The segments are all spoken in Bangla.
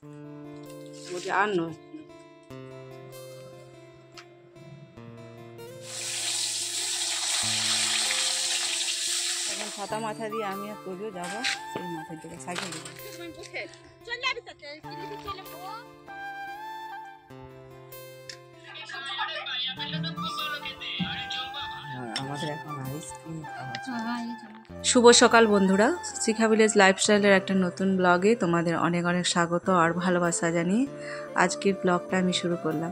বলছি আর নয়, এখন ছাতা মাথা দিয়ে আমি আর তোজো যাবো সেই মাথার দিকে সাইকেল দিকে। শুভ সকাল বন্ধুরা, শিখা ভিলেজ লাইফস্টাইলের একটা নতুন ব্লগে তোমাদের অনেক অনেক স্বাগত আর ভালোবাসা জানিয়ে আজকের ব্লগটা আমি শুরু করলাম।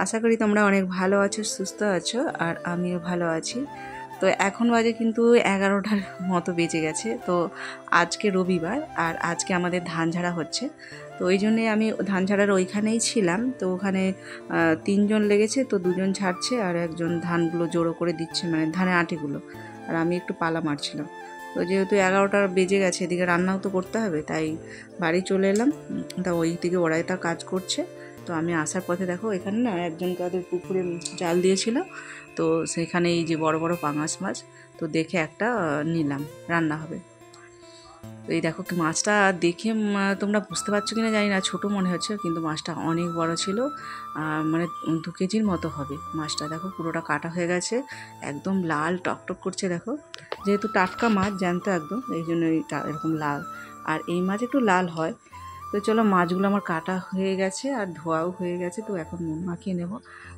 আশা করি তোমরা অনেক ভালো আছো, সুস্থ আছো, আর আমিও ভালো আছি। তো এখন বাজে কিন্তু 11টার মতো বেজে গেছে। তো আজকে রবিবার আর আজকে আমাদের ধান ঝাড়া হচ্ছে। তো ওই জন্যে আমি ধান ঝাড়ার ওইখানেই ছিলাম। তো ওখানে 3 জন লেগেছে, তো 2 জন ছাড়ছে আর একজন ধানগুলো জড়ো করে দিচ্ছে, মানে ধানের আটিগুলো, আর আমি একটু পালা মারছিলাম। তো যেহেতু 11টা বেজে গেছে, এদিকে রান্নাও তো করতে হবে, তাই বাড়ি চলে এলাম। তা ওই দিকে ওরাই তা কাজ করছে। তো আমি আসার পথে দেখো এখানে না একজন তাদের পুকুরে জাল দিয়েছিল, তো সেখানে এই যে বড় বড় পাঙাশ মাছ, তো দেখে একটা নিলাম, রান্না হবে। তো এই দেখো মাছটা দেখে তোমরা বুঝতে পারছো কিনা জানি না, ছোট মনে হচ্ছে কিন্তু মাছটা অনেক বড় ছিল, মানে 2 কেজির মতো হবে মাছটা। দেখো পুরোটা কাটা হয়ে গেছে, একদম লাল টকটক করছে। দেখো যেহেতু টাটকা মাছ জ্যান্ত একদম, এই জন্য এরকম লাল, আর এই মাছ একটু লাল হয়। তো চলো, মাছগুলো আমার কাটা হয়ে গেছে আর ধোয়াও হয়ে গেছে, তো এখন নুন মাখিয়ে নেব।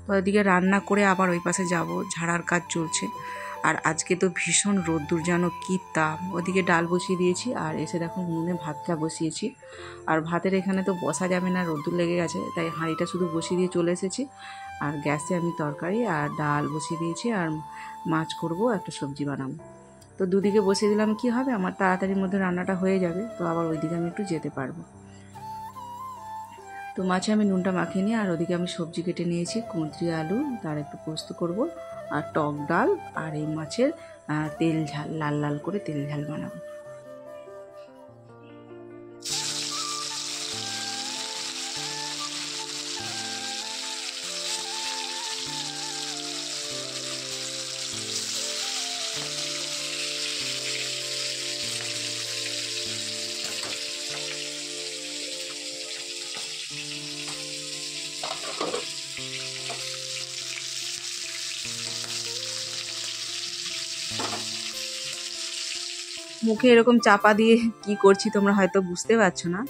তো ওইদিকে রান্না করে আবার ওই পাশে যাব, ঝাড়ার কাজ চলছে। আর আজকে তো ভীষণ রোদ্দুর, যেন কী তাপ। ওদিকে ডাল বসিয়ে দিয়েছি আর এসে দেখো উনুনে ভাতটা বসিয়েছি। আর ভাতের এখানে তো বসা যাবে না, রোদ্দুর লেগে গেছে, তাই হাঁড়িটা শুধু বসিয়ে দিয়ে চলে এসেছি। আর গ্যাসে আমি তরকারি আর ডাল বসিয়ে দিয়েছি, আর মাছ করব, একটা সবজি বানাবো। তো দুদিকে বসিয়ে দিলাম, কি হবে আমার তাড়াতাড়ির মধ্যে রান্নাটা হয়ে যাবে, তো আবার ওইদিকে আমি একটু যেতে পারবো। তো মাছে আমি নুনটা মাখিয়ে নিই, আর ওদিকে আমি সবজি কেটে নিয়েছি, কুঁদরি আলু, তার একটু পোস্ত করব, আর টক ডাল, আর এই মাছের তেল ঝাল, লাল লাল করে তেল ঝাল বানাবো। মুখে এরকম চাপা দিয়ে কি করছি তোমরা হয়তো বুঝতে পারছো না।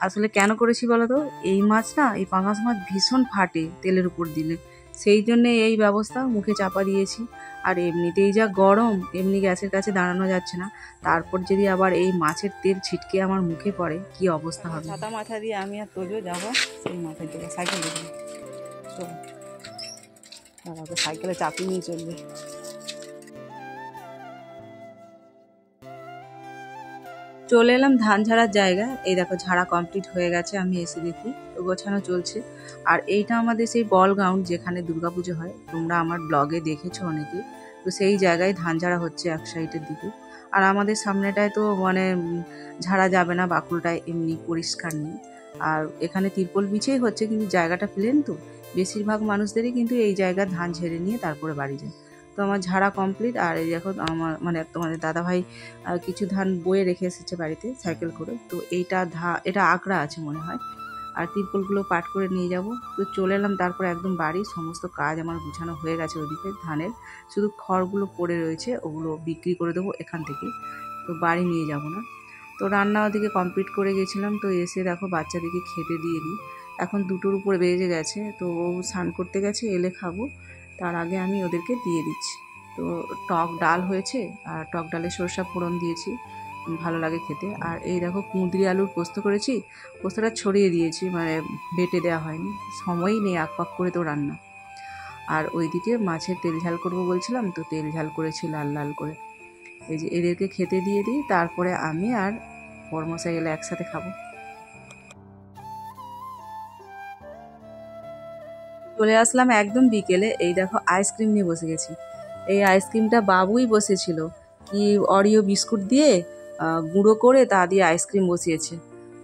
আসলে কেন করেছি বলো তো, এই মাছ না, এই পাঙাশ মাছ ভীষণ ফাটে তেলের উপর দিলে, সেই জন্যে এই ব্যবস্থা, মুখে চাপা দিয়েছি। আর এমনিতেই যা গরম, এমনি গ্যাসের কাছে দাঁড়ানো যাচ্ছে না, তারপর যদি আবার এই মাছের তেল ছিটকে আমার মুখে পড়ে, কি অবস্থা হবে। ছাতা মাথা দিয়ে আমি আর তোজো যাবো সেই মাথার দিকে সাইকেল দিকে। চলো, দাঁড়াবে, সাইকেলে চাপিয়ে নিয়ে চলবে। চলে এলাম ধান ঝাড়ার জায়গা। এই দেখো ঝাড়া কমপ্লিট হয়ে গেছে, আমি এসে দেখি তো গোছানো চলছে। আর এইটা আমাদের সেই বল গ্রাউন্ড যেখানে দুর্গাপুজো হয়, তোমরা আমার ব্লগে দেখেছো অনেকে। তো সেই জায়গায় ধান ঝাড়া হচ্ছে এক সাইডের দিকে। আর আমাদের সামনেটায় তো মানে ঝাড়া যাবে না, বাকুলটায় এমনি পরিষ্কার নেই। আর এখানে তিরপল বিছেই হচ্ছে, কিন্তু জায়গাটা প্লেন, তো বেশিরভাগ মানুষদেরই কিন্তু এই জায়গায় ধান ঝেড়ে নিয়ে তারপরে বাড়ি যায়। তো আমার ঝাড়া কমপ্লিট। আর এই দেখো আমার মানে তোমাদের দাদাভাই কিছু ধান বয়ে রেখে এসেছে বাড়িতে সাইকেল করে। তো এটা আঁকড়া আছে মনে হয়, আর তিরপলগুলো পাট করে নিয়ে যাব। তো চলে এলাম তারপর একদম বাড়ি, সমস্ত কাজ আমার গুছানো হয়ে গেছে ওদিকে ধানের, শুধু খড়গুলো পড়ে রয়েছে, ওগুলো বিক্রি করে দেবো এখান থেকে, তো বাড়ি নিয়ে যাব না। তো রান্না ওদিকে কমপ্লিট করে গেছিলাম। তো এসে দেখো বাচ্চাদেরকে খেতে দিয়ে দিই, এখন 2টোর উপরে বেজে গেছে। তো ও স্নান করতে গেছে, এলে খাবো, তার আগে আমি ওদেরকে দিয়ে দিচ্ছি। তো টক ডাল হয়েছে, আর টক ডালে সরষা ফোড়ন দিয়েছি, ভালো লাগে খেতে। আর এই দেখো কুঁদরি আলুর পোস্ত করেছি, পোস্তটা ছড়িয়ে দিয়েছি, মানে বেটে দেওয়া হয়নি, সময়ই নেই আকপাক করে তো রান্না। আর ওইদিকে মাছের তেল ঝাল করবো বলছিলাম, তো তেল ঝাল করেছি লাল লাল করে। এই যে এদেরকে খেতে দিয়ে দিই, তারপরে আমি আর বড়মশাই এলে একসাথে খাবো। চলে আসলাম একদম বিকেলে। এই দেখো আইসক্রিম নিয়ে বসে গেছি। এই আইসক্রিমটা বাবুই বসেছিল, কি অরিও বিস্কুট দিয়ে গুঁড়ো করে তা দিয়ে আইসক্রিম বসিয়েছে।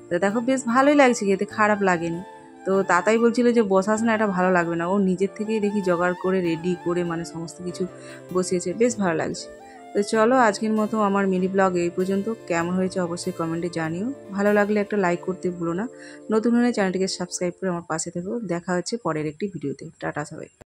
তো দেখো বেশ ভালোই লাগছে খেতে, খারাপ লাগেনি। তো তাতাই বলছিল যে বসাস না, এটা ভালো লাগবে না। ও নিজের থেকেই দেখি জোগাড় করে রেডি করে মানে সমস্ত কিছু বসিয়েছে, বেশ ভালো লাগছে। তো চলো আজকের মতো আমার মিনি ব্লগ এই পর্যন্ত। কেমন হয়েছে অবশ্যই কমেন্টে জানিও। ভালো লাগলে একটা লাইক করতে ভুলো না। নতুন হলে চ্যানেলটিকে সাবস্ক্রাইব করে আমার পাশে থেকো। দেখা হচ্ছে পরের একটি ভিডিওতে। টাটা সবাই।